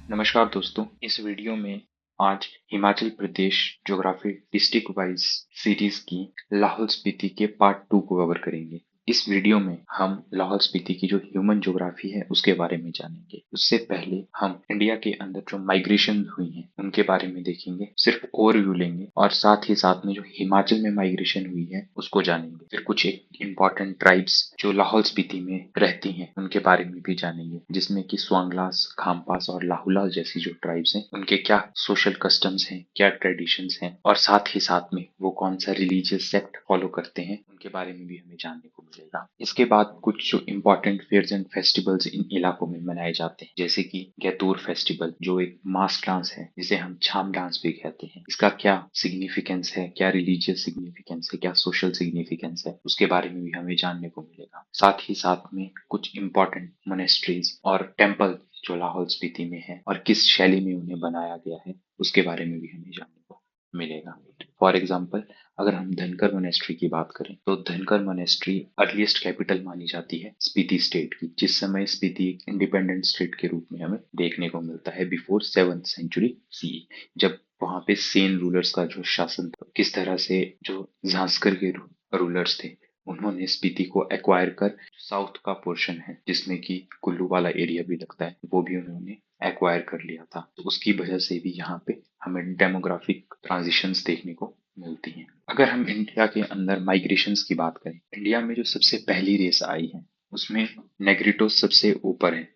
नमस्कार दोस्तों, इस वीडियो में आज Himachal Pradesh geography district wise series की लाहौल स्पीति के पार्ट 2 को कवर करेंगे। इस वीडियो में हम लाहौल स्पीति की जो ह्यूमन ज्योग्राफी है उसके बारे में जानेंगे। उससे पहले हम इंडिया के अंदर जो माइग्रेशन हुई है उनके बारे में देखेंगे, सिर्फ ओवरव्यू लेंगे और साथ ही साथ में जो हिमाचल में माइग्रेशन हुई है उसको जानेंगे। फिर कुछ एक इम्पॉर्टेंट ट्राइब्स जो लाहौल स्पीति में रहती हैं उनके बारे में भी जानेंगे, जिसमें कि स्वांगलास, खामपास और लाहुलास जैसी जो ट्राइब्स हैं उनके क्या सोशल कस्टम्स हैं, क्या ट्रेडिशंस हैं और साथ ही साथ में वो कौन सा रिलीजियस सेक्ट फॉलो करते हैं उनके बारे में भी हमें जानने को मिलेगा। इसके बाद कुछ जो इम्पोर्टेंट फेयर्स एंड फेस्टिवल्स इन इलाकों में मनाए जाते हैं, जैसे कि गैतूर फेस्टिवल जो एक मास डांस है जिसे हम छाम डांस भी कहते हैं। इसका क्या सिग्निफिकेंस है, क्या रिलीजियस सिग्निफिकेंस है, क्या सोशल सिग्निफिकेंस है, उसके बारे में भी हमें जानने को मिलेगा। साथ ही साथ में कुछ इम्पोर्टेंट मोनेस्ट्रीज और टेम्पल जो लाहौल स्पीति में है और किस शैली में उन्हें बनाया गया है उसके बारे में भी हमें जानने को मिलेगा। फॉर एग्जाम्पल, अगर हम धनकर मोनेस्ट्री की बात करें तो धनकर मोनेस्ट्री अर्लीस्ट कैपिटल मानी जाती है स्पीति स्टेट की, जिस समय स्पीति एक इंडिपेंडेंट स्टेट के रूप में हमें देखने को मिलता है बिफोर 7th सेंचुरी सी, जब वहां पे सेन रूलर्स का जो शासन था, किस तरह से जो झांसकर के रूलर्स थे उन्होंने स्पीति को एक्वायर कर साउथ का पोर्शन है जिसमें कि कुल्लू वाला एरिया भी लगता है वो भी उन्होंने एक्वायर कर लिया था। तो उसकी वजह से भी यहाँ पे हमें डेमोग्राफिक ट्रांजिशंस देखने को मिलती हैं। अगर हम इंडिया के अंदर माइग्रेशंस की बात करें, इंडिया में जो सबसे पहली रेस आई है उसमें नेग्रिटोस सबसे ऊपर है।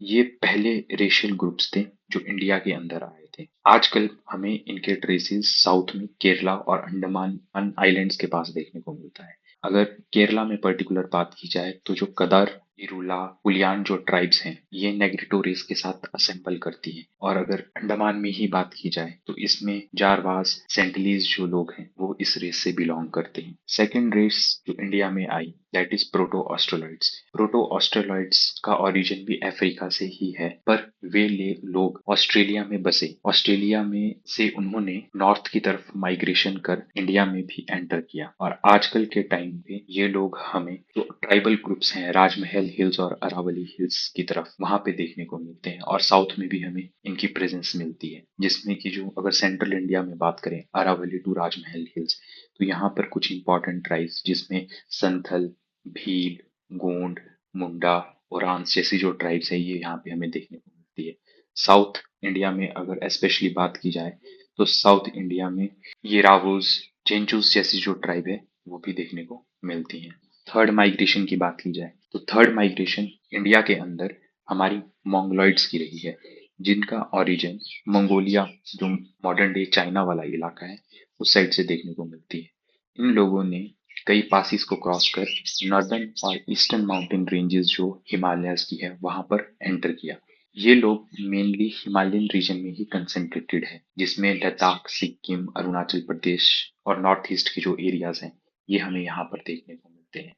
ये पहले रेशियल ग्रुप्स थे जो इंडिया के अंदर आए थे। आजकल हमें इनके ट्रेसेस साउथ में केरला और अंडमान आइलैंड्स के पास देखने को मिलता है। अगर केरला में पर्टिकुलर बात की जाए तो जो कदर, इरूला, कुलियान जो ट्राइब्स हैं ये नेग्रिटो रेस के साथ असेंबल करती हैं। और अगर अंडमान में ही बात की जाए तो इसमें जारवास, सेंटिलीज जो लोग हैं वो इस रेस से बिलोंग करते हैं। सेकेंड रेस जो इंडिया में आई दैट इज प्रोटो ऑस्ट्रोलॉइड्स। प्रोटो ऑस्ट्रोलॉइड्स का ओरिजिन भी अफ्रीका से ही है, पर वे लोग ऑस्ट्रेलिया में बसे। ऑस्ट्रेलिया में से उन्होंने नॉर्थ की तरफ माइग्रेशन कर इंडिया में भी एंटर किया और आजकल के टाइम पे ये लोग हमें जो ट्राइबल ग्रुप्स हैं राजमहल हिल्स और अरावली हिल्स की तरफ वहां पे देखने को मिलते हैं और साउथ में भी हमें इनकी प्रेजेंस मिलती है, जिसमें कि जो अगर सेंट्रल इंडिया में बात करें अरावली टू राजमहल हिल्स तो यहाँ पर कुछ इंपॉर्टेंट ट्राइब्स जिसमें संथल, भील, गोंड, मुंडा, ओरांस जैसी जो ट्राइब्स है ये यहाँ पे हमें देखने को मिलती है। साउथ इंडिया में अगर स्पेशली बात की जाए तो साउथ इंडिया में ये रावूज, चेंचूस जैसी जो ट्राइब है वो भी देखने को मिलती हैं। थर्ड माइग्रेशन की बात की जाए तो थर्ड माइग्रेशन इंडिया के अंदर हमारी मोंगलॉइड्स की रही है, जिनका ओरिजिन मंगोलिया जो मॉडर्न डे चाइना वाला इलाका है उस साइड से देखने को मिलती है। इन लोगों ने कई पासिस को क्रॉस कर नॉर्दर्न और ईस्टर्न माउंटेन रेंजेस जो हिमालयस की है वहां पर एंटर किया। ये लोग मेनली हिमालयन रीजन में ही कंसेंट्रेटेड है, जिसमें लद्दाख, सिक्किम, अरुणाचल प्रदेश और नॉर्थ ईस्ट के जो एरियाज हैं ये हमें यहाँ पर देखने को मिलते हैं।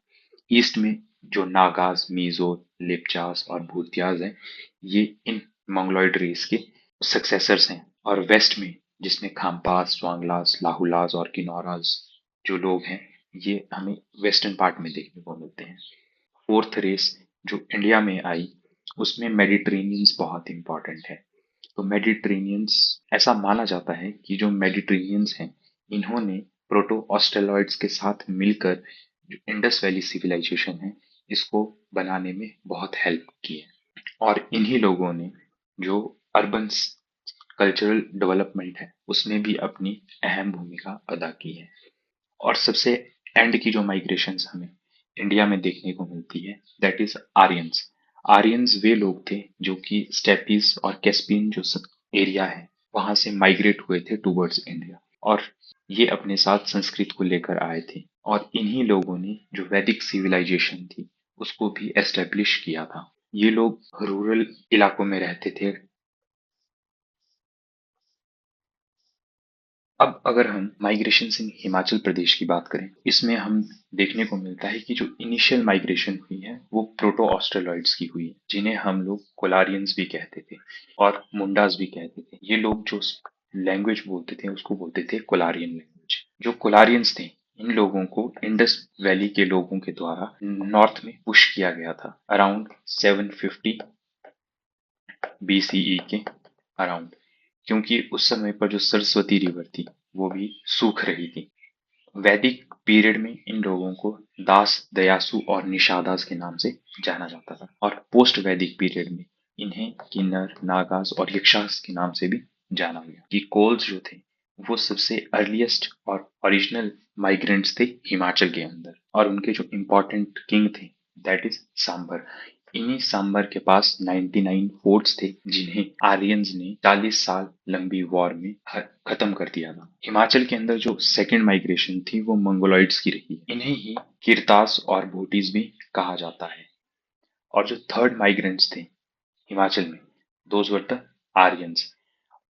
ईस्ट में जो नागाज, मिजो, लेपचास और भूतियाज हैं ये इन मंगलोइड रेस के सक्सेसर्स हैं। और वेस्ट में जिसमें खाम्पास, स्वांगलास, लाहुलास और किन्नौरास जो लोग हैं ये हमें वेस्टर्न पार्ट में देखने को मिलते हैं। फोर्थ रेस जो इंडिया में आई उसमें मेडिटेरेनियंस बहुत इंपॉर्टेंट है। तो मेडिटेरेनियंस ऐसा माना जाता है कि जो मेडिटेरेनियंस हैं इन्होंने प्रोटो ऑस्ट्रेलॉइड्स के साथ मिलकर जो इंडस वैली सिविलाइजेशन है इसको बनाने में बहुत हेल्प की है। और इन्हीं लोगों ने जो अर्बन कल्चरल डेवलपमेंट है उसमें भी अपनी अहम भूमिका अदा की है। और सबसे एंड की जो माइग्रेशंस हमें इंडिया में देखने को मिलती है दैट इज आर्यंस। आर्यंस वे लोग थे जो कि स्टेपीज और कैस्पियन जो एरिया है वहां से माइग्रेट हुए थे टूवर्ड्स इंडिया और ये अपने साथ संस्कृत को लेकर आए थे। और इन्हीं लोगों ने जो वैदिक सिविलाइजेशन थी उसको भी एस्टेब्लिश किया था। ये लोग रूरल इलाकों में रहते थे। अब अगर हम माइग्रेशन इन हिमाचल प्रदेश की बात करें, इसमें हम देखने को मिलता है कि जो इनिशियल माइग्रेशन हुई है वो प्रोटो ऑस्ट्रेलॉइड्स की हुई है, जिन्हें हम लोग कोलारियंस भी कहते थे और मुंडास भी कहते थे। ये लोग जो लैंग्वेज बोलते थे उसको बोलते थे कोलारियन लैंग्वेज। जो कोलारियंस थे इन लोगों को इंडस वैली के लोगों के द्वारा नॉर्थ में पुश किया गया था अराउंड 750 BCE के अराउंड, क्योंकि उस समय पर जो सरस्वती रिवर थी वो भी सूख रही थी। वैदिक पीरियड में इन लोगों को दास, दयासु और निषादास के नाम से जाना जाता था, और पोस्ट वैदिक पीरियड में इन्हें किन्नर, नागास और यक्षास के नाम से भी जाना गया। कि कोल्स जो थे वो सबसे अर्लीस्ट और ओरिजिनल माइग्रेंट्स थे हिमाचल के अंदर, और उनके जो इम्पोर्टेंट किंग थे दैट इज सांबर। इन्हीं सांबर के पास 99 फोर्ट्स थे जिन्हें आर्यंस ने 40 साल लंबी वॉर में खत्म कर दिया था। हिमाचल के अंदर जो सेकंड माइग्रेशन थी वो मंगोलॉइड्स की रही है। इन्हें ही किरतास और भूटीज भी कहा जाता है। और जो थर्ड माइग्रेंट्स थे हिमाचल में, those were the Aryans.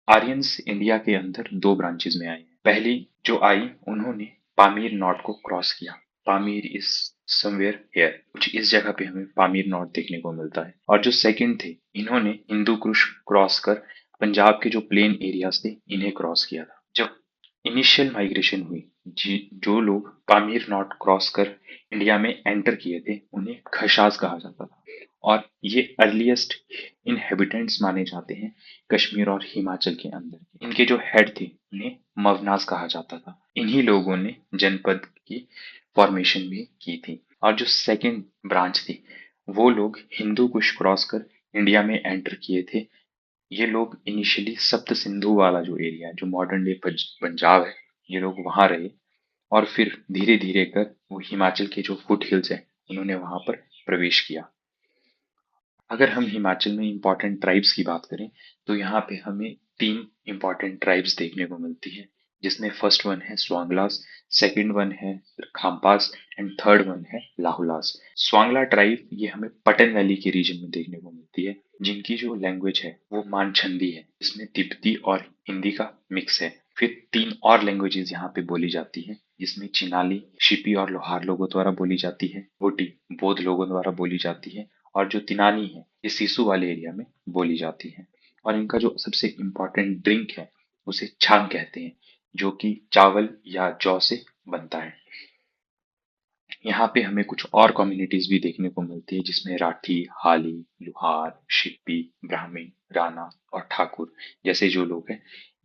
Aryans India के अंदर दो ब्रांचेस में आए। पहली जो आई उन्होंने पामीर नॉट को क्रॉस किया। पामीर इज समवेयर हेयर, कुछ इस जगह पे हमें पामीर नॉट देखने को मिलता है। और जो सेकंड थे इन्होंने हिंदू कुश क्रॉस कर पंजाब के जो प्लेन एरियाज थे इन्हें क्रॉस किया था। जब इनिशियल माइग्रेशन हुई, जो लोग पामीर नॉट क्रॉस कर इंडिया में एंटर किए थे उन्हें खशास कहा जाता था, और ये अर्लीस्ट इनहेबिटेंट्स माने जाते हैं कश्मीर और हिमाचल के अंदर। इनके जो हेड थे उन्हें मवनास कहा जाता था। इन्हीं लोगों ने जनपद की फॉर्मेशन भी की थी। और जो सेकंड ब्रांच थी वो लोग हिंदू कुश क्रॉस कर इंडिया में एंटर किए थे। ये लोग इनिशियली सप्त सिंधु वाला जो एरिया है, जो मॉडर्न डे पंजाब है, ये लोग वहां रहे, और फिर धीरे धीरे कर वो हिमाचल के जो फुट हिल्स है उन्होंने वहां पर प्रवेश किया। अगर हम हिमाचल में इम्पोर्टेंट ट्राइब्स की बात करें तो यहाँ पे हमें तीन इम्पोर्टेंट ट्राइब्स देखने को मिलती है, जिसमें फर्स्ट वन है स्वांगलास, सेकंड वन है खाम्पास एंड थर्ड वन है लाहुलास। स्वांगला ट्राइब ये हमें पटन वैली के रीजन में देखने को मिलती है, जिनकी जो लैंग्वेज है वो मानछंदी है, इसमें तिब्बती और हिंदी का मिक्स है। फिर तीन और लैंग्वेजेस यहाँ पे बोली जाती है, जिसमें चिनाली शिपी और लोहार लोगों द्वारा बोली जाती है, भूटी बौद्ध लोगों द्वारा बोली जाती है, और जो तिनानी है ये सिसु वाले एरिया में बोली जाती है। और इनका जो सबसे इम्पोर्टेंट ड्रिंक है उसे छांग कहते हैं, जो कि चावल या जौ से बनता है। यहाँ पे हमें कुछ और कम्युनिटीज भी देखने को मिलती है, जिसमें राठी, हाली, लुहार, शिप्पी, ब्राह्मण, राणा और ठाकुर जैसे जो लोग हैं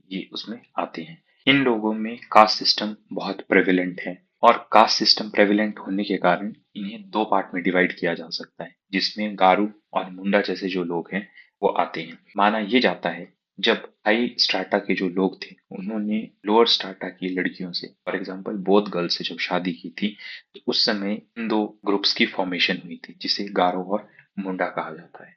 ये उसमें आते हैं। इन लोगों में कास्ट सिस्टम बहुत प्रेविलेंट है, और कास्ट सिस्टम प्रेविलेंट होने के कारण इन्हें दो पार्ट में डिवाइड किया जा सकता है, जिसमें गारू और मुंडा जैसे जो लोग हैं वो आते हैं। माना ये जाता है जब हाई स्ट्राटा के जो लोग थे उन्होंने लोअर स्ट्राटा की लड़कियों से, फॉर एग्जाम्पल बोध गर्ल से जब शादी की थी, तो उस समय इन दो ग्रुप्स की फॉर्मेशन हुई थी जिसे गारो और मुंडा कहा जाता है।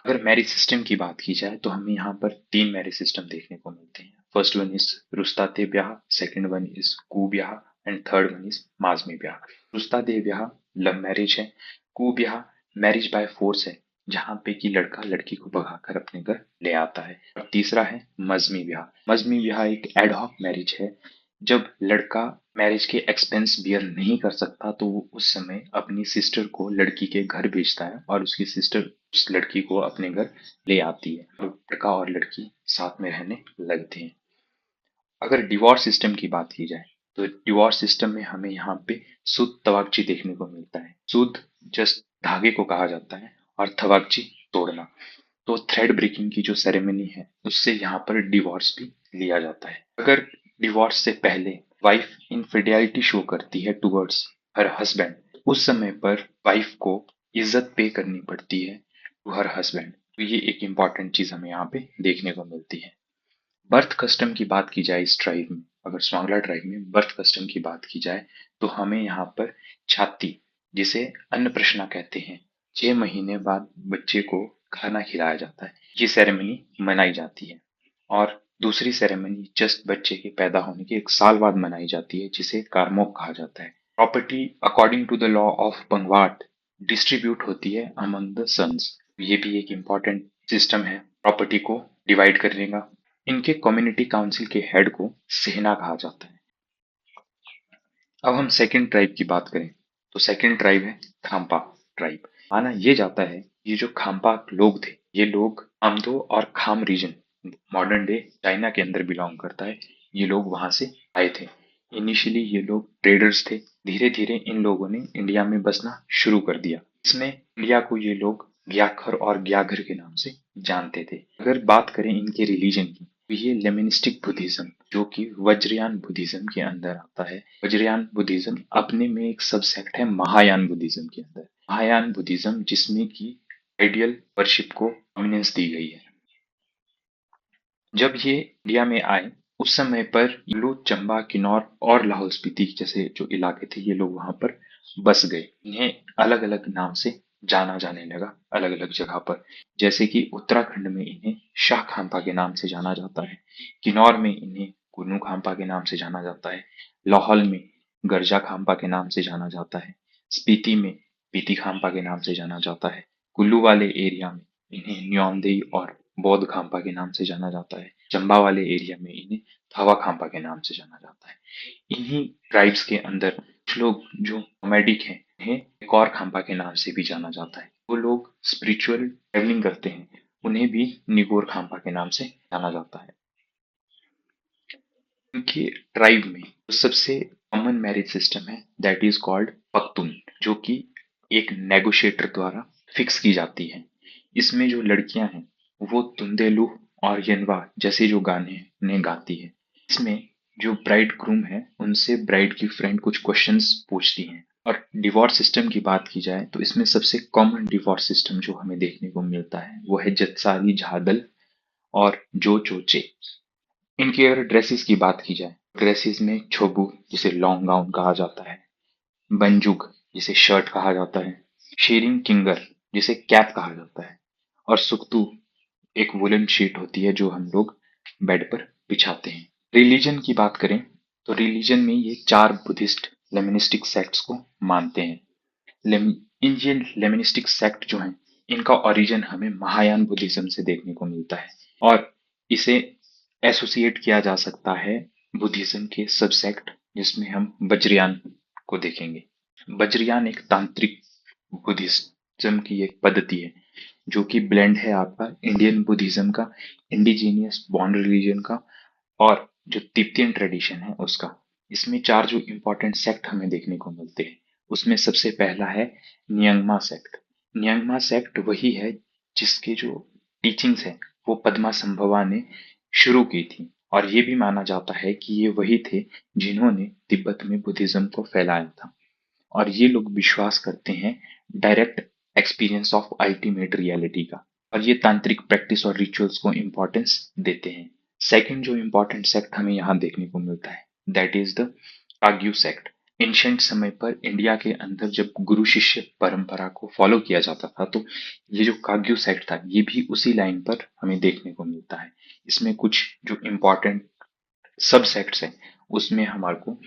अगर मैरिज सिस्टम की बात की जाए तो हमें यहाँ पर तीन मैरिज सिस्टम देखने को मिलते हैं। फर्स्ट वन इज रुस्ताते ब्याह, सेकंड वन इज कू ब्याह एंड थर्ड वन इज माजमी ब्याह। रुस्ताते ब्याह लव मैरिज है, कू ब्याह मैरिज बाय फोर्स है, जहाँ पे कि लड़का लड़की को भगाकर अपने घर ले आता है। और तीसरा है मजमी ब्याह। मजमी ब्याह एक एडहॉक मैरिज है, जब लड़का मैरिज के एक्सपेंस बियर नहीं कर सकता तो वो उस समय अपनी सिस्टर को लड़की के घर भेजता है, और उसकी सिस्टर उस लड़की को अपने घर ले आती है, और लड़का और लड़की साथ में रहने लगते हैं। अगर डिवोर्स सिस्टम की बात की जाए तो डिवोर्स सिस्टम में हमें यहाँ पे सुद तवाकची देखने को मिलता है। सुद जस्ट धागे को कहा जाता है, और तवाकची तोड़ना। तो थ्रेड ब्रेकिंग की जो सेरेमनी है उससे यहाँ पर डिवोर्स भी लिया जाता है। अगर डिवोर्स से पहले वाइफ इनफिडेलिटी शो करती है टुवर्ड्स हर हस्बैंड, उस समय पर वाइफ को इज्जत पे करनी पड़ती है टू हर हस्बैंड। तो ये एक इम्पॉर्टेंट चीज हमें यहाँ पे देखने को मिलती है। बर्थ कस्टम की बात की जाए इस ट्राइब में, अगर स्वांगला ट्राइब में बर्थ कस्टम की बात की जाए तो हमें यहाँ पर छाती, जिसे अन्नप्राशन कहते हैं, 6 महीने बाद बच्चे को खाना खिलाया जाता है, ये सेरेमनी मनाई जाती है। और दूसरी सेरेमनी जस्ट बच्चे के पैदा होने के 1 साल बाद मनाई जाती है, जिसे कारमोक कहा जाता है। Property according to the law of पंगवाट डिस्ट्रीब्यूट होती है अमंग द सन्स। ये भी एक इम्पॉर्टेंट सिस्टम है प्रॉपर्टी को डिवाइड करने का। इनके कम्युनिटी काउंसिल के हेड को सेना कहा जाता है। अब हम सेकंड ट्राइब की बात करें तो सेकंड ट्राइब है खाम्पा ट्राइब। माना ये जाता है ये जो खाम्पा लोग थे ये लोग अमदो और खाम रीजन, मॉडर्न डे चाइना के अंदर बिलोंग करता है, ये लोग वहां से आए थे। इनिशियली ये लोग ट्रेडर्स थे, धीरे धीरे इन लोगों ने इंडिया में बसना शुरू कर दिया। इसमें इंडिया को ये लोग ग्याखर और ग्याघर के नाम से जानते थे। अगर बात करें इनके रिलीजन की, तो ये लेमिनिस्टिक बुद्धिज्म जो कि वज्रयान बुद्धिज्म के अंदर आता है। वज्रयान बुद्धिज्म अपने में एक सब सेक्ट है महायान बुद्धिज्म के अंदर। महायान बुद्धिज्म जिसमें की आइडियल वर्शिप को प्रोमिनेंस दी गई है। जब ये इंडिया में आए उस समय पर ये लोग चंबा, किन्नौर और लाहौल स्पीति जैसे जो इलाके थे ये लोग वहां पर बस गए। इन्हें अलग अलग नाम से जाना जाने लगा अलग अलग जगह पर। जैसे कि उत्तराखंड में इन्हें शाह खांपा के नाम से जाना जाता है, किन्नौर में इन्हें कुन्नू खांपा के नाम से जाना जाता है, लाहौल में गर्जा खांपा के नाम से जाना जाता है, स्पीति में पीती खांपा के नाम से जाना जाता है, कुल्लू वाले एरिया में इन्हें न्योंदेई और बौद्ध खांपा के नाम से जाना जाता है, चंबा वाले एरिया में इन्हें थावा खांपा के नाम से जाना जाता है। इन्हीं ट्राइब्स के अंदर कुछ लोग जो नोमैडिक हैं इन्हें एक और खांपा के नाम से भी जाना जाता है। वो लोग स्पिरिचुअल ट्रेवलिंग करते हैं, उन्हें भी निगोर खांपा के नाम से जाना जाता है। उनके ट्राइब में जो सबसे कॉमन मैरिज सिस्टम है दैट इज कॉल्ड पख्तून, जो कि एक नेगोशिएटर द्वारा फिक्स की जाती है। इसमें जो लड़कियां हैं वो तुंदेलु और यनवा जैसे जो गाने हैं उन्हें गाती है। इसमें जो ब्राइड ग्रूम है उनसे ब्राइड की फ्रेंड कुछ क्वेश्चंस पूछती हैं। और डिवोर्स सिस्टम की बात की जाए तो इसमें सबसे कॉमन डिवोर्स सिस्टम जो हमें देखने को मिलता है वो है जत्सारी झादल और जो चोचे। इनकी अगर ड्रेसेस की बात की जाए, ड्रेसेस में छोबू जिसे लॉन्ग गाउन कहा जाता है, बंजुक जिसे शर्ट कहा जाता है, शेरिंग किंगर जिसे कैप कहा जाता है, और सुक्तू एक वुलन शीट होती है जो हम लोग बेड पर बिछाते हैं। रिलीजन की बात करें तो रिलीजन में ये चार बुद्धिस्ट लेमिनिस्टिक सेक्ट्स को मानते हैं। ये लेमिनिस्टिक सेक्ट जो हैं इनका ओरिजिन हमें महायान बुद्धिज्म से देखने को मिलता है और इसे एसोसिएट किया जा सकता है बुद्धिज्म के सबसेक्ट जिसमें हम वज्रयान को देखेंगे। वज्रयान एक तांत्रिक बुद्धिज्म की एक पद्धति है जो कि ब्लेंड है आपका इंडियन बुद्धिज्म का, इंडिजीनियस बॉन्ड रिलीजन का और जो तिब्बतियन ट्रेडिशन है उसका। इसमें चार जो इम्पोर्टेंट सेक्ट हमें देखने को मिलते हैं उसमें सबसे पहला है नियंगमा सेक्ट। नियंगमा सेक्ट वही है जिसके जो टीचिंग्स है वो पद्मा संभवा ने शुरू की थी और ये भी माना जाता है कि ये वही थे जिन्होंने तिब्बत में बुद्धिज्म को फैलाया था। और ये लोग विश्वास करते हैं direct experience of ultimate reality का, और ये तांत्रिक प्रैक्टिस और रिचुअल्स को इम्पोर्टेंस देते हैं। सेकंड जो इम्पोर्टेंट सेक्ट हमें यहाँ देखने को मिलता है that is the Kagyu sect. Ancient समय पर इंडिया के अंदर जब गुरु शिष्य परंपरा को फॉलो किया जाता था तो ये जो काग्यू सेक्ट था ये भी उसी लाइन पर हमें देखने को मिलता है। इसमें कुछ जो इम्पोर्टेंट सब सेक्ट्स हैं उसमें हमारे को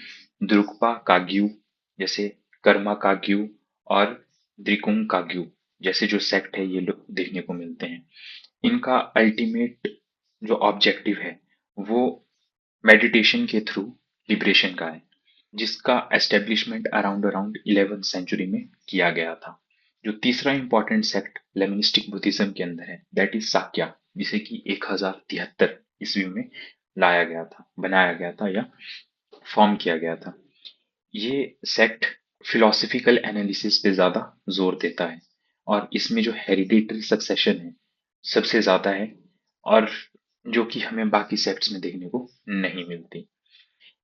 द्रुकपा काग्यू जैसे कर्मा काग्यू और द्रिकुंग काग्यू जैसे जो सेक्ट है ये लोग देखने को मिलते हैं। इनका अल्टीमेट जो ऑब्जेक्टिव है वो मेडिटेशन के थ्रू लिबरेशन का है, जिसका establishment around around 11th century में किया गया था। जो तीसरा इंपॉर्टेंट सेक्ट लेमिनिस्टिक बुद्धिज्म के अंदर है दैट इज साक्या, जिसे कि 1073 ईस्वी में लाया गया था, बनाया गया था या फॉर्म किया गया था। ये सेक्ट फिलोसफिकल एनालिसिस पे ज्यादा जोर देता है और इसमें जो हेरिडिटरी सक्सेशन है सबसे ज्यादा है और जो कि हमें बाकी सेक्ट्स में देखने को नहीं मिलती।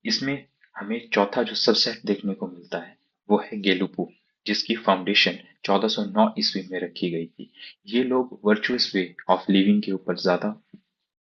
इसमें हमें चौथा जो सबसेट देखने को मिलता है वो है गेलुपू, जिसकी फाउंडेशन 1409 ईस्वी में रखी गई थी। ये लोग वर्चुअस वे ऑफ लिविंग के ऊपर ज्यादा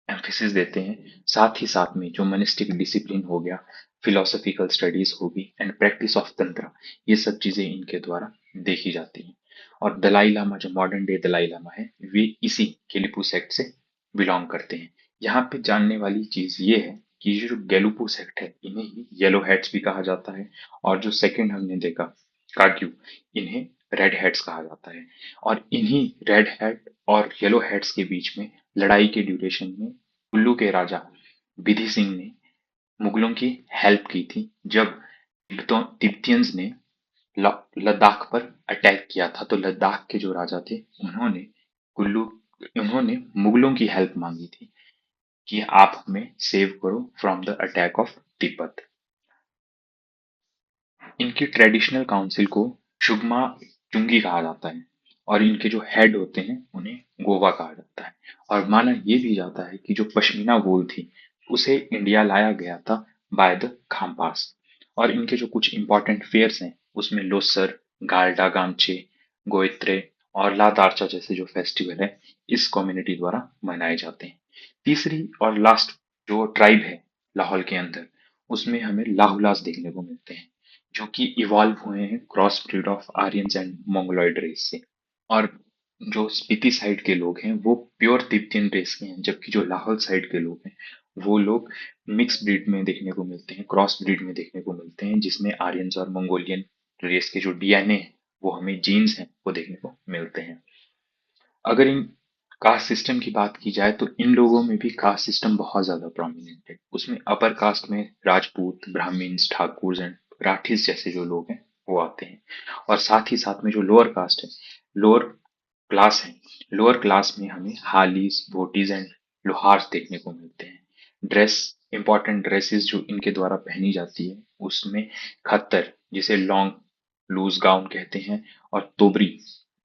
एम्फेसिस देते हैं, साथ ही साथ में जो मनिस्टिक डिसिप्लिन हो गया, फिलोसफिकल स्टडीज होगी एंड प्रैक्टिस ऑफ तंत्र, ये सब चीजें इनके द्वारा देखी जाती हैं। और दलाई लामा जो मॉडर्न डे दलाई लामा है वे इसी गेलुपू सेक्ट से बिलोंग करते हैं। यहाँ पे जानने वाली चीज ये है कि ये जो गेलुपू सेक्ट है इन्हें ही येलो हेड्स भी कहा जाता है और जो सेकंड हमने देखा काग्यू, इन्हें रेड हेड्स कहा जाता है। और इन्हीं रेड हेड और येलो हेड्स के बीच में लड़ाई के ड्यूरेशन में कुल्लू के राजा विधि सिंह ने मुगलों की हेल्प की थी जब तिब्बतियंस ने लद्दाख पर अटैक किया था। तो लद्दाख के जो राजा थे उन्होंने कुल्लू उन्होंने मुगलों की हेल्प मांगी थी कि आप हमें सेव करो from the attack of Tibet. इनकी ट्रेडिशनल काउंसिल को शुगमा चुंगी कहा जाता है। और इनके जो हेड होते हैं उन्हें गोवा कहा जाता है। और माना ये भी जाता है कि जो पश्मीना वूल थी उसे इंडिया लाया गया था बाय द खाम्पास। और इनके जो कुछ इंपॉर्टेंट फेयर्स हैं उसमें लोसर, गाल्डा गामचे, गोइत्रे और ला दार्चा जैसे जो फेस्टिवल है इस कम्युनिटी द्वारा मनाए जाते हैं। तीसरी और लास्ट जो ट्राइब है लाहौल के अंदर, उसमें हमें लाहुलास देखने को मिलते हैं, जो कि इवॉल्व हुए हैं cross breed of Aryans and Mongoloid race से। और जो स्पीति साइड के लोग हैं वो प्योर तिब्बतियन रेस के हैं, जबकि जो लाहौल साइड के लोग हैं वो लोग मिक्स ब्रीड में देखने को मिलते हैं, क्रॉस ब्रीड में देखने को मिलते हैं, जिसमें आर्यंस और मंगोलियन रेस के जो डीएनए है वो हमें जीन्स हैं वो देखने को मिलते हैं। अगर इन कास्ट सिस्टम की बात की जाए तो इन लोगों में भी कास्ट सिस्टम बहुत ज्यादा प्रोमिनेंट है। उसमें अपर कास्ट में राजपूत, ब्राह्मण्स, ठाकुर एंड राठीस जैसे जो लोग हैं वो आते हैं। और साथ में जो लोअर कास्ट है, लोअर क्लास है, लोअर क्लास में हमें हालीज, भोटीज एंड लोहार्स देखने को मिलते हैं। ड्रेस, इंपॉर्टेंट ड्रेसेस जो इनके द्वारा पहनी जाती है उसमें खत्तर, जिसे लॉन्ग लूज गाउन कहते हैं, और तोबरी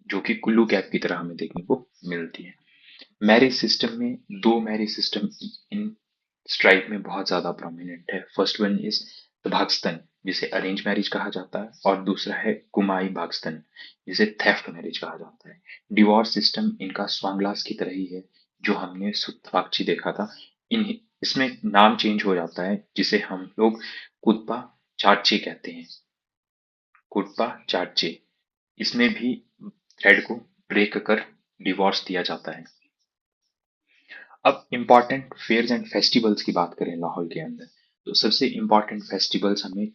जो कि कुल्लू कैप की तरह हमें देखने को मिलती है। मैरिज सिस्टम में दो मैरिज सिस्टम इन स्ट्राइक में बहुत ज्यादा प्रोमिनेंट है। फर्स्ट वन इज भागस्तन, जिसे अरेंज मैरिज कहा जाता है, और दूसरा है कुमाई भागस्तन, जिसे थेफ्ट मैरिज कहा जाता है। डिवोर्स सिस्टम इनका स्वांगलास की तरह ही है, जो हमने सुत्थवाकची देखा था। इन इसमें नाम चेंज हो जाता है, जिसे हम लोग कुदपा चार्चे कहते हैं, कुडपा चार्चे। इसमें भी थ्रेड को ब्रेक कर डिवोर्स दिया जाता है। अब इम्पॉर्टेंट फेयर्स एंड फेस्टिवल्स की बात करें लाहौल के अंदर, तो सबसे इम्पॉर्टेंट फेस्टिवल्स हमें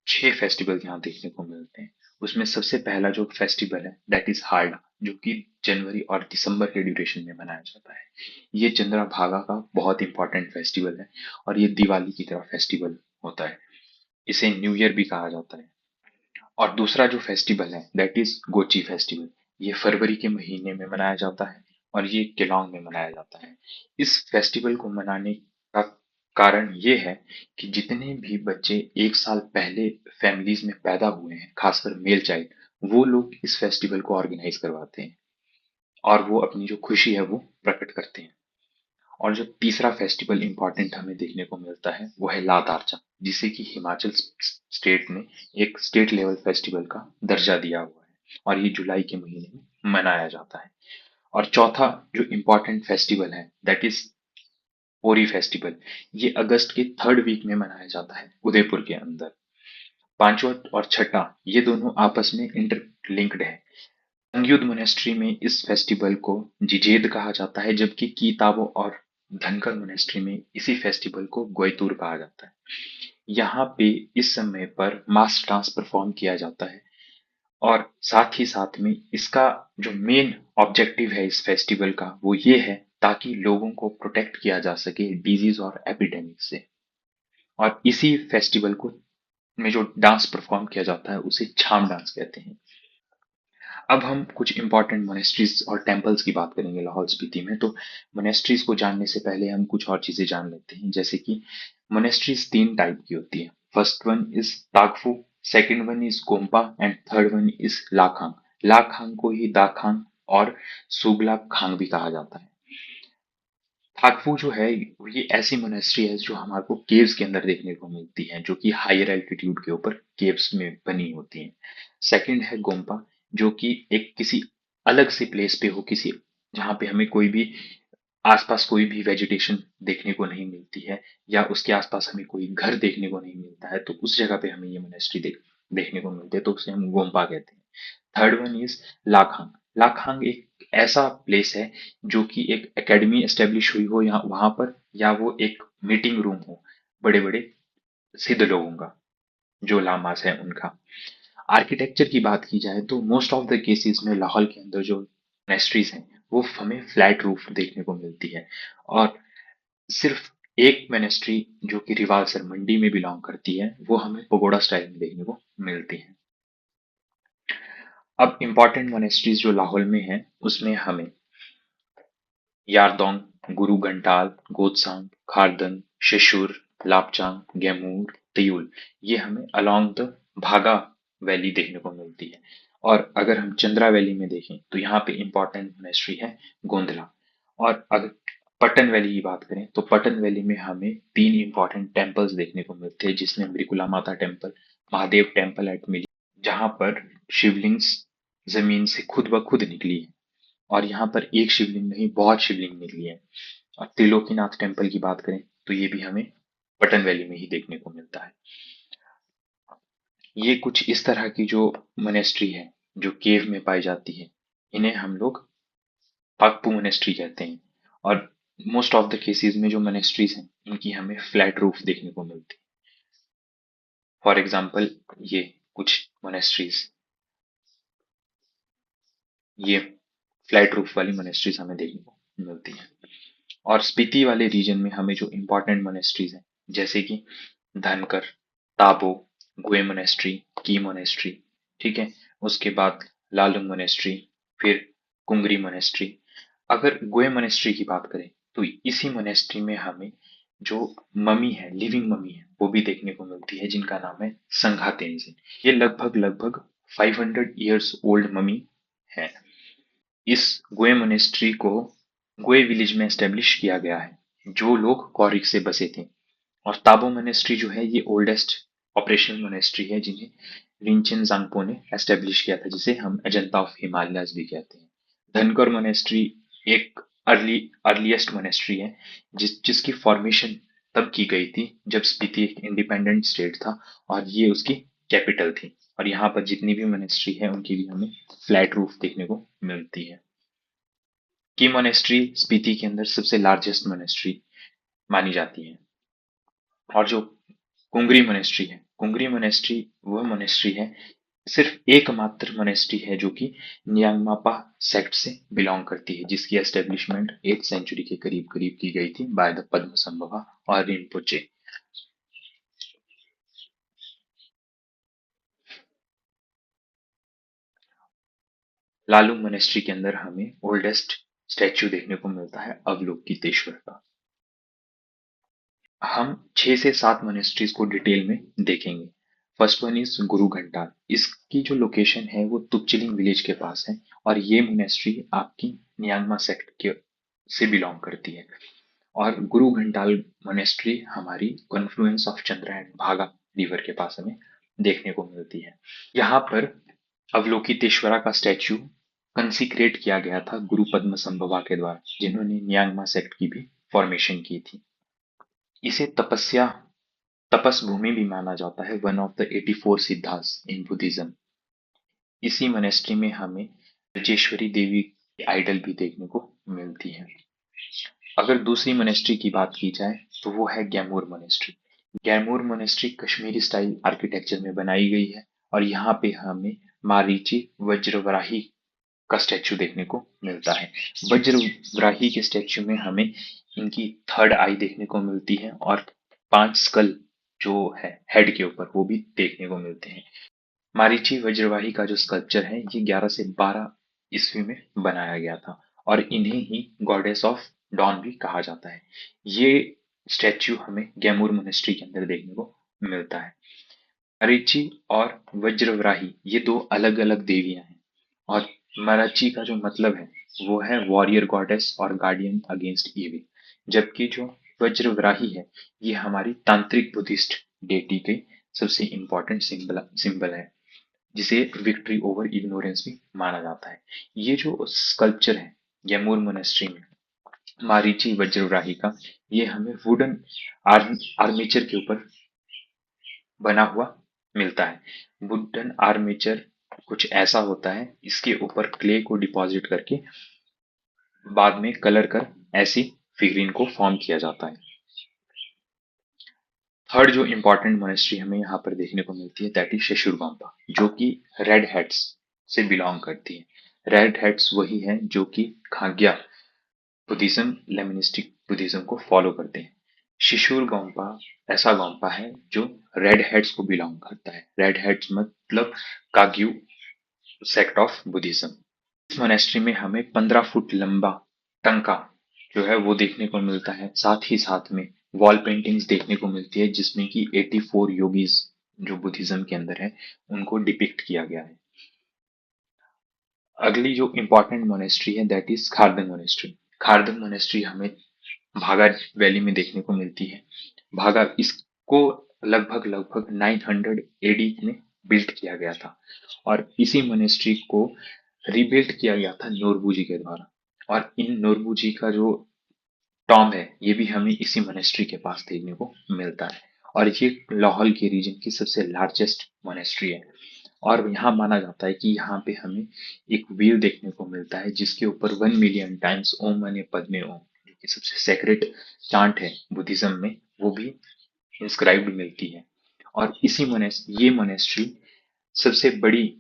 6 फेस्टिवल यहाँ देखने को मिलते हैं। उसमें सबसे पहला जो फेस्टिवल है दैट इज हार्डा, जो कि जनवरी और दिसंबर के ड्यूरेशन में मनाया जाता है। ये चंद्रभागा का बहुत इंपॉर्टेंट फेस्टिवल है, और ये दिवाली की तरह फेस्टिवल होता है। इसे न्यू ईयर भी कहा जाता है। और दूसरा जो फेस्टिवल है दैट इज गोची फेस्टिवल। ये फरवरी के महीने में मनाया जाता है, और ये केलोंग में मनाया जाता है। इस फेस्टिवल को मनाने का कारण ये है कि जितने भी बच्चे 1 साल पहले फैमिलीज में पैदा हुए हैं, खासकर मेल चाइल्ड, वो लोग इस फेस्टिवल को ऑर्गेनाइज करवाते हैं, और वो अपनी जो खुशी है वो प्रकट करते हैं। और जो तीसरा फेस्टिवल इंपॉर्टेंट हमें देखने को मिलता है वो है लात आर्चा, जिसे कि हिमाचल स्टेट ने एक स्टेट लेवल फेस्टिवल का दर्जा दिया हुआ है, और ये जुलाई के महीने में मनाया जाता है। और चौथा जो इम्पोर्टेंट फेस्टिवल है दैट इज ओरी फेस्टिवल। ये अगस्त के थर्ड वीक में मनाया जाता है उदयपुर के अंदर। पांचवा और छठा ये दोनों आपस में इंटरलिंक्ड है। संयुक्त मोनेस्ट्री में इस फेस्टिवल को जिजेद कहा जाता है, जबकि कीताबो और धनकर मोनेस्ट्री में इसी फेस्टिवल को गोयतूर कहा जाता है। यहाँ पे इस समय पर मास डांस परफॉर्म किया जाता है, और साथ में इसका जो मेन ऑब्जेक्टिव है इस फेस्टिवल का वो ये है ताकि लोगों को प्रोटेक्ट किया जा सके डिजीज और एपिडेमिक से। और इसी फेस्टिवल को में जो डांस परफॉर्म किया जाता है उसे छाम डांस कहते हैं। अब हम कुछ इंपॉर्टेंट मोनेस्ट्रीज और टेम्पल्स की बात करेंगे लाहौल स्पीति में। तो मोनेस्ट्रीज को जानने से पहले हम कुछ और चीजें जान लेते हैं, जैसे कि मोनेस्ट्रीज 3 टाइप की होती है। फर्स्ट वन इज ताकफू, second one is Gompa, and third one is Lhakhang. Lhakhang को ही दाखांग और सुगला खांग भी कहा जाता है। थाकफू जो है ये ऐसी मोनेस्ट्री है जो हमारे को केव्स के अंदर देखने को मिलती है, जो कि हायर एल्टीट्यूड के ऊपर केव्स में बनी होती हैं। सेकंड है गोम्पा, जो कि एक किसी अलग से प्लेस पे हो, किसी जहाँ पे हमें कोई भी आसपास कोई भी वेजिटेशन देखने को नहीं मिलती है, या उसके आसपास हमें कोई घर देखने को नहीं मिलता है, तो उस जगह पे हमें ये मोनेस्ट्री देखने को मिलती है, तो उसे हम गोम्पा कहते हैं। Third one is Lhakhang. Lhakhang एक ऐसा प्लेस है जो कि एक एकेडमी एस्टेब्लिश हुई हो या वहां पर, या वो एक मीटिंग रूम हो बड़े बड़े सिद्ध लोगों का, जो लामास है उनका। आर्किटेक्चर की बात की जाए तो मोस्ट ऑफ द केसेस में लाहौल के अंदर जो मोनेस्ट्रीज हैं वो हमें फ्लैट रूफ देखने को मिलती है। और सिर्फ एक मोनेस्ट्री जो कि रिवालसर मंडी में बिलोंग करती है वो हमें पगोडा स्टाइल में देखने को मिलती है। अब इम्पॉर्टेंट मोनेस्ट्रीज जो लाहौल में है उसमें हमें यारदोंग, गुरु घंटाल, गोत्सांग, खारदन, शिशुर, लापचांग, गैमूर, तियुल, ये हमें अलोंग द भागा वैली देखने को मिलती है। और अगर हम चंद्रा वैली में देखें तो यहाँ पे इम्पोर्टेंट मोनेस्ट्री है गोंदला। और अगर पटन वैली की बात करें तो पटन वैली में हमें तीन इम्पोर्टेंट टेम्पल्स देखने को मिलते हैं, जिसमें Mrikula Mata temple, Mahadev temple eight milli, जहाँ पर शिवलिंग्स जमीन से खुद ब खुद निकली है। और यहाँ पर एक शिवलिंग नहीं, बहुत शिवलिंग निकली है। और त्रिलोकीनाथ टेम्पल की बात करें तो ये भी हमें पटन वैली में ही देखने को मिलता है। ये कुछ इस तरह की जो मोनेस्ट्री है जो केव में पाई जाती है, इन्हें हम लोग पाकपू मोनेस्ट्री कहते हैं। और मोस्ट ऑफ द केसेस में जो मोनेस्ट्रीज हैं इनकी हमें फ्लैट रूफ देखने को मिलती है। फॉर एग्जाम्पल ये कुछ मोनेस्ट्रीज, ये फ्लैट रूफ वाली मोनेस्ट्रीज हमें देखने को मिलती है। और स्पीति वाले रीजन में हमें जो इम्पोर्टेंट मोनेस्ट्रीज हैं जैसे कि धनकर, ताबो, गुए मोनेस्ट्री, की मोनेस्ट्री, ठीक है, उसके बाद लालुंग मोनेस्ट्री, फिर कुंगरी मोनेस्ट्री। अगर गुए मोनेस्ट्री की बात करें तो इसी मोनेस्ट्री में हमें जो ममी है, लिविंग ममी है, वो भी देखने को मिलती है, जिनका नाम है संघा तेंजिन। ये लगभग लगभग 500 ईयर्स ओल्ड ममी है। इस गुए मोनेस्ट्री को गुए विलेज में एस्टेब्लिश किया गया है, जो लोग कौरिक से बसे थे। और ताबो मोनेस्ट्री जो है ये ओल्डेस्ट ऑपरेशनल मोनेस्ट्री है, जिन्हें रिंचेन जांगपो ने एस्टेब्लिश किया था, जिसे हम अजंता ऑफ हिमालयाज भी कहते हैं। धनकर मोनेस्ट्री एक अर्लीस्ट मोनेस्ट्री है, जिसकी फॉर्मेशन तब की गई थी जब स्पीति एक इंडिपेंडेंट स्टेट था और ये उसकी कैपिटल थी। और यहाँ पर जितनी भी मोनेस्ट्री है उनकी भी हमें फ्लैट रूफ देखने को मिलती है। की मोनेस्ट्री स्पीति के अंदर सबसे लार्जेस्ट मोनेस्ट्री मानी जाती है। और जो कुंगरी मोनेस्ट्री है, कुंगरी मोनेस्ट्री वह मोनेस्ट्री है, सिर्फ एकमात्र मोनेस्ट्री है जो कि न्यांगमापा सेक्ट से बिलोंग करती है, जिसकी एस्टेब्लिशमेंट 8th सेंचुरी के करीब करीब की गई थी बाय द पद्मसंभवा और रिनपोचे। लालुंग मोनेस्ट्री के अंदर हमें ओल्डेस्ट स्टैच्यू देखने को मिलता है अवलोकितेश्वर का। हम 6 से 7 मोनेस्ट्रीज को डिटेल में देखेंगे। फर्स्ट वन इज गुरु घंटाल। इसकी जो लोकेशन है वो तुपचिलिंग विलेज के पास है, और ये मोनेस्ट्री आपकी नियांगमा सेक्ट के से बिलोंग करती है। और गुरु घंटाल मोनेस्ट्री हमारी कॉन्फ्लुएंस ऑफ चंद्रा एंड भागा रिवर के पास हमें देखने को मिलती है। यहाँ पर अवलोकितेश्वरा का स्टैच्यू कंसिक्रेट किया गया था गुरु पद्म संभवा के द्वारा, जिन्होंने नियांगमा सेक्ट की भी फॉर्मेशन की थी। इसे तपस भूमि भी माना जाता है, one of the 84 siddhas in Buddhism. इसी मोनेस्ट्री में हमें ब्रजेश्वरी देवी की आइडल भी देखने को मिलती है। अगर दूसरी मोनेस्ट्री की बात की जाए तो वो है Gemur monastery. Gemur monastery Kashmiri style architecture में बनाई गई है, और यहाँ पे हमें मारीची वज्रवराही का स्टैच्यू देखने को मिलता है। वज्रवराही के स्टैच्यू में हमें इनकी थर्ड आई देखने को मिलती है, और 5 स्कल जो है हेड के ऊपर वो भी देखने को मिलते हैं। मारीची वज्रवाही का जो स्कल्पचर है ये 11 से 12 ईस्वी में बनाया गया था, और इन्हें ही गॉडेस ऑफ डॉन भी कहा जाता है। ये स्टैच्यू हमें गैमूर मोनेस्ट्री के अंदर देखने को मिलता है। मारीची और वज्रवराही ये दो अलग अलग देवियां हैं, और मराची का जो मतलब है वो है वॉरियर गॉडेस और गार्डियन अगेंस्ट इविल, जबकि जो वज्रवराही है ये हमारी तांत्रिक बुद्धिस्ट डेटी के सबसे इंपॉर्टेंट सिंबल है, जिसे विक्ट्री ओवर इग्नोरेंस भी माना जाता है। ये जो स्कल्पचर है यमूर मोनेस्ट्री में मारीची वज्रवराही का, ये हमें वुडन आर्मेचर के ऊपर बना हुआ मिलता है। वुडन आर्मेचर कुछ ऐसा होता है, इसके ऊपर क्ले को डिपॉजिट करके बाद में कलर कर ऐसी फिगरीन को फॉर्म किया जाता है। थर्ड जो इंपॉर्टेंट मोनेस्ट्री हमें यहाँ पर देखने को मिलती है दैट इज शशुरगोम्पा, जो कि रेड हेड्स से बिलोंग करती है। रेड हेड्स वही हैं जो कि खाग्या बुद्धिज्म, लेमनिस्टिक बुद्धिज्म को फॉलो करते हैं। शिशुर गोम्पा ऐसा गोम्पा है जो रेड हेड्स को बिलोंग करता है। रेड हेड्स मतलब काग्यू सेक्ट ऑफ बुद्धिज्म। इस मोनेस्ट्री में हमें 15 फुट लंबा टंका जो है वो देखने को मिलता है। साथ ही साथ में वॉल पेंटिंग्स देखने को मिलती है, जिसमें कि 84 योगीज जो बुद्धिज्म के अंदर है उनको डिपिक्ट किया गया है। अगली जो इम्पोर्टेंट मोनेस्ट्री है दैट इज खारदंग मोनेस्ट्री। खारदंग मोनेस्ट्री हमें भागा वैली में देखने को मिलती है। भागा इसको लगभग लगभग 900 एडी में बिल्ड किया गया था और इसी मोनेस्ट्री को रिबिल्ड किया गया था नोरबू के द्वारा। और इन नोरबू का जो टॉम है ये भी हमें इसी मोनेस्ट्री के पास देखने को मिलता है। और ये लाहौल के रीजन की सबसे लार्जेस्ट मोनेस्ट्री है। और यहाँ माना जाता है कि यहाँ पे हमें एक व्हील देखने को मिलता है जिसके ऊपर 1 मिलियन टाइम्स ओम मने पद्मे ओम, जो कि सबसे सेक्रेट चांट है बुद्धिज्म में, वो भी इंस्क्राइब्ड मिलती है। और इसी ये मोनेस्ट्री सबसे बड़ी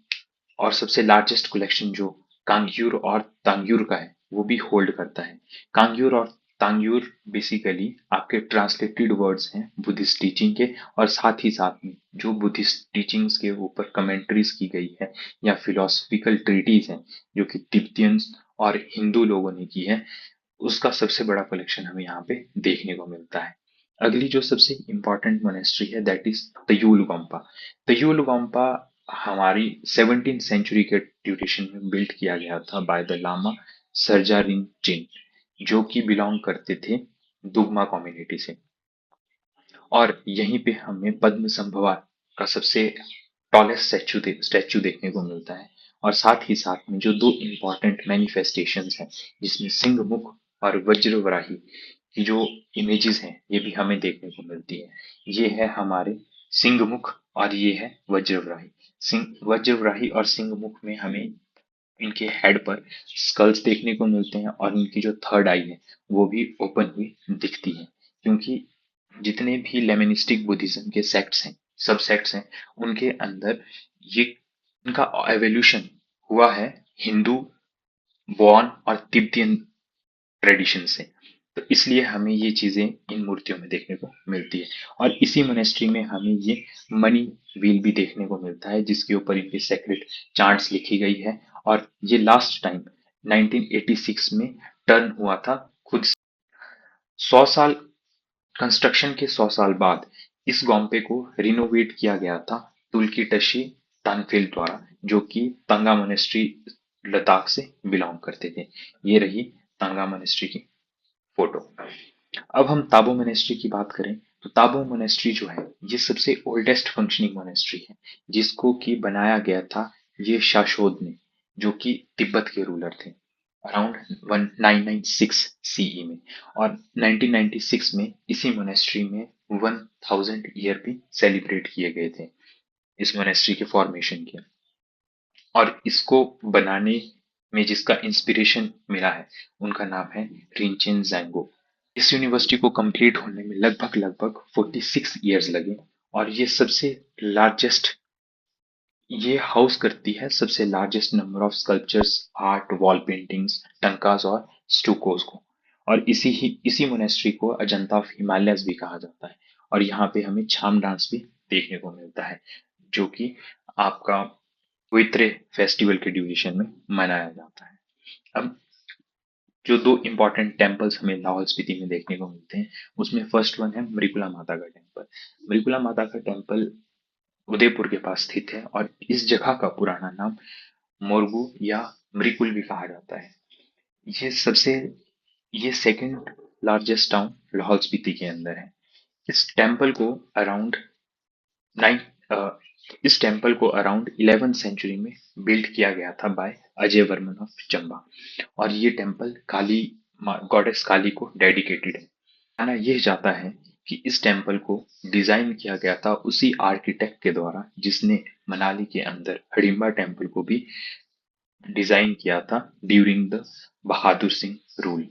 और सबसे लार्जेस्ट कलेक्शन जो कांग्यूर और तांग्यूर का है वो भी होल्ड करता है। कांग्यूर और तांग्यूर बेसिकली आपके ट्रांसलेटेड वर्ड्स हैं बुद्धिस्ट टीचिंग के, और साथ ही साथ में जो बुद्धिस्ट टीचिंग्स के ऊपर कमेंट्रीज की गई है या फिलोसफिकल ट्रीटीज हैं जो कि तिब्बतियंस और हिंदू लोगों ने की है, उसका सबसे बड़ा कलेक्शन हमें यहाँ पे देखने को मिलता है। अगली जो सबसे इम्पोर्टेंट मोनेस्ट्री है दैट इज तयूल गोम्पा। तयूल गोम्पा हमारी 17th सेंचुरी के ड्यूरेशन में बिल्ड किया गया था बाय द लामा सरजारिन चिन, जो कि बिलोंग करते थे दुग्मा कम्युनिटी से। और यहीं पे हमें पद्म संभवा का सबसे टॉलेस्ट स्टैचू देखने को मिलता है। और साथ ही साथ में जो दो इम्पोर्टेंट मैनिफेस्टेशंस हैं जिसमें सिंह मुख और वज्रवराही की जो इमेजेस हैं ये भी हमें देखने को मिलती है। ये है हमारे सिंह मुख और ये है वज्रवराही। सिंह वज्रवराही और सिंह मुख में हमें इनके हेड पर स्कल्स देखने को मिलते हैं और इनकी जो थर्ड आई है वो भी ओपन हुई दिखती है। क्योंकि जितने भी लेमनिस्टिक बुद्धिज्म के सेक्ट्स हैं, सब सेक्ट्स हैं, उनके अंदर ये इनका एवोल्यूशन हुआ है हिंदू बॉर्न और तिब्बतियन ट्रेडिशन से। तो इसलिए हमें ये चीजें इन मूर्तियों में देखने को मिलती है। और इसी मोनेस्ट्री में हमें ये मनी व्हील भी देखने को मिलता है जिसके ऊपर इनके सेक्रेट चार्ट्स लिखी गई है। और ये लास्ट टाइम 1986 में टर्न हुआ था खुद। 100 साल कंस्ट्रक्शन के 100 साल बाद इस गोम्पे को रिनोवेट किया गया था तुर्की-टशी तानफेल द्वारा, जो कि तंगा मोनेस्ट्री लद्दाख से बिलोंग करते थे। ये रही तंगा मोनेस्ट्री की फोटो। अब हम ताबो मोनेस्ट्री की बात करें तो ताबो मोनेस्ट्री जो है ये सबसे ओल्डेस्ट फंक्शनिंग मोनेस्ट्री है जिसको कि बनाया गया था ये शाशोद ने, जो कि तिब्बत के रूलर थे अराउंड 1996 सीई में। और 1996 में इसी मोनेस्ट्री में 1000 ईयर भी सेलिब्रेट किए गए थे इस मोनेस्ट्री के फॉर्मेशन के। और इसको बनाने में जिसका इंस्पिरेशन मिला है उनका नाम है रिंचेन जैंगो। इस यूनिवर्सिटी को कंप्लीट होने में लगभग लगभग 46 इयर्स लगे। और ये सबसे लार्जेस्ट ये हाउस करती है सबसे largest number of sculptures, art, wall paintings, thangkas और स्टूकोस को। और इसी मोनेस्ट्री को अजंता ऑफ हिमालयस भी कहा जाता है। और यहाँ पे हमें छाम डांस भी देखने को मिलता है जो कि आपका पवित्र फेस्टिवल के ड्यूरेशन में मनाया जाता है। अब जो दो इम्पोर्टेंट टेम्पल्स हमें लाहौल स्पीति में देखने को मिलते हैं उसमें फर्स्ट वन है मृकुला माता का टेम्पल। मृकुला माता का टेम्पल उदयपुर के पास स्थित है और इस जगह का पुराना नाम मोरगू या मृकुल भी कहा जाता है। ये सबसे ये second largest town Lahaul Spiti के अंदर है। इस टेम्पल को अराउंड नाइन इस टेम्पल को अराउंड 11th सेंचुरी में बिल्ड किया गया था बाय अजय वर्मन ऑफ चंबा। और ये टेम्पल काली गॉडेस काली को डेडिकेटेड है। माना यह जाता है कि इस टेम्पल को डिजाइन किया गया था उसी आर्किटेक्ट के द्वारा जिसने मनाली के अंदर हडिम्बा टेम्पल को भी डिजाइन किया था during the Bahadur Singh rule.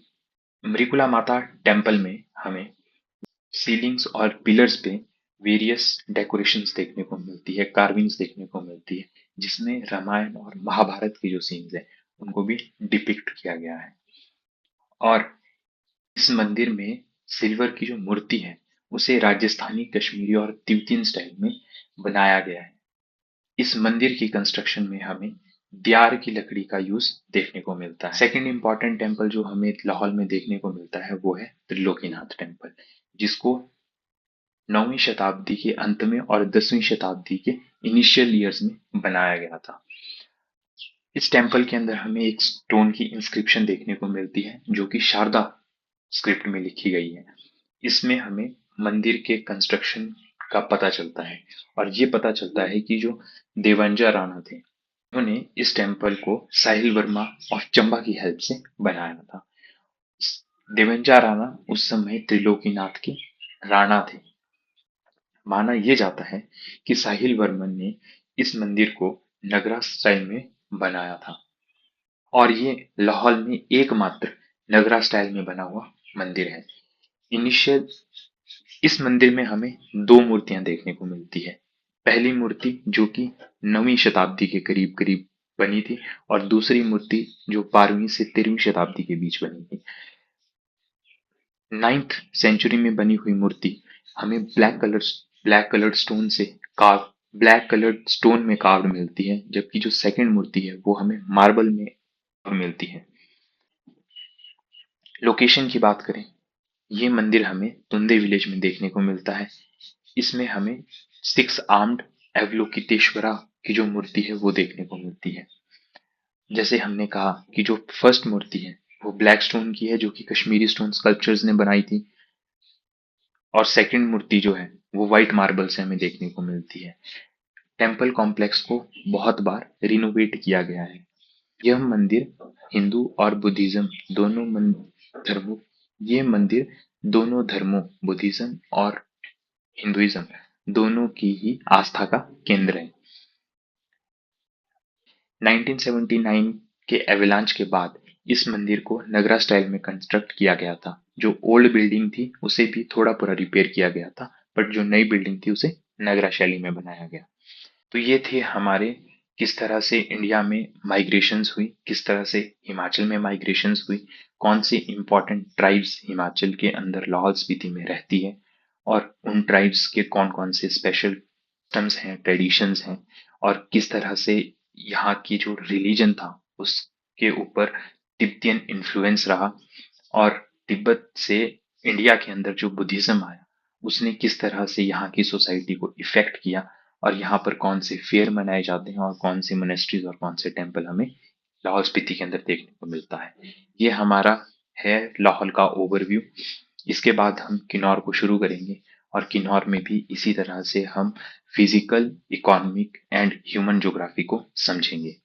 Mrikula Mata temple में हमें सीलिंग्स और पिलर्स पे वेरियस डेकोरेशंस देखने को मिलती है, कार्विंग्स देखने को मिलती है जिसमें रामायण और महाभारत के जो सीन्स हैं उनको भी डिपिक्ट किया गया है। और इस मंदिर में सिल्वर की जो मूर्ति है उसे राजस्थानी, कश्मीरी और तिब्बतियन स्टाइल में बनाया गया है। इस मंदिर की कंस्ट्रक्शन में हमें दियार की लकड़ी का यूज देखने को मिलता है। सेकंड इंपॉर्टेंट टेम्पल जो हमें लाहौल में देखने को मिलता है वो है त्रिलोकीनाथ टेम्पल, जिसको 9वीं शताब्दी के अंत में और 10वीं शताब्दी के इनिशियल ईयर्स में बनाया गया था। इस टेम्पल के अंदर हमें एक स्टोन की इंस्क्रिप्शन देखने को मिलती है जो कि शारदा स्क्रिप्ट में लिखी गई है। इसमें हमें मंदिर के कंस्ट्रक्शन का पता चलता है और ये पता चलता है कि जो देवंजा राणा थे उन्होंने इस टेम्पल को साहिल वर्मा ऑफ चंबा की हेल्प से बनाया था। देवंजा राणा उस समय त्रिलोकीनाथ के राणा थे। माना यह जाता है कि साहिल वर्मन ने इस मंदिर को नगरा स्टाइल में बनाया था और ये लाहौल में एकमात्र नगरा स्टाइल में बना हुआ मंदिर है। इनिशियल इस मंदिर में हमें दो मूर्तियां देखने को मिलती है। पहली मूर्ति जो कि 9वीं शताब्दी के करीब करीब बनी थी और दूसरी मूर्ति जो 12वीं से 13वीं शताब्दी के बीच बनी थी। 9th सेंचुरी में बनी हुई मूर्ति हमें ब्लैक कलर्ड स्टोन से कार्व ब्लैक कलर्ड स्टोन में कार्व मिलती है, जबकि जो सेकंड मूर्ति है वो हमें मार्बल में मिलती है। लोकेशन की बात करें, ये मंदिर हमें तुंदे विलेज में देखने को मिलता है। इसमें हमें 6 आर्म्ड अवलोकितेश्वरा की जो मूर्ति है वो देखने को मिलती है। जैसे हमने कहा कि जो फर्स्ट मूर्ति है वो ब्लैक स्टोन की है जो कि कश्मीरी स्टोन स्कल्पचर्स ने बनाई थी और सेकंड मूर्ति जो है वो व्हाइट मार्बल से हमें देखने को मिलती है। टेम्पल कॉम्प्लेक्स को बहुत बार रिनोवेट किया गया है। यह मंदिर हिंदू और बुद्धिज्म दोनों धर्मों ये मंदिर दोनों धर्मों बुद्धिज्म और हिंदुइज्म दोनों की ही आस्था का केंद्र है। 1979 के एवलांच के बाद इस मंदिर को नगरा स्टाइल में कंस्ट्रक्ट किया गया था। जो ओल्ड बिल्डिंग थी उसे भी थोड़ा पूरा रिपेयर किया गया था, बट जो नई बिल्डिंग थी उसे नगरा शैली में बनाया गया। तो ये थे हमारे किस तरह से इंडिया में माइग्रेशंस हुई, किस तरह से हिमाचल में माइग्रेशंस हुई, कौन सी इंपॉर्टेंट ट्राइब्स हिमाचल के अंदर लाहौल स्पीति में रहती है और उन ट्राइब्स के कौन कौन से स्पेशल कस्टम्स हैं, ट्रेडिशंस हैं और किस तरह से यहाँ की जो रिलीजन था उसके ऊपर तिब्बतियन इन्फ्लुएंस रहा और तिब्बत से इंडिया के अंदर जो बुद्धिज्म आया उसने किस तरह से यहाँ की सोसाइटी को इफेक्ट किया और यहाँ पर कौन से फेयर मनाए जाते हैं और कौन से मोनेस्ट्रीज और कौन से टेम्पल हमें लाहौल स्पीति के अंदर देखने को मिलता है। ये हमारा है लाहौल का ओवरव्यू। इसके बाद हम किन्नौर को शुरू करेंगे और किन्नौर में भी इसी तरह से हम physical, economic and human geography को समझेंगे।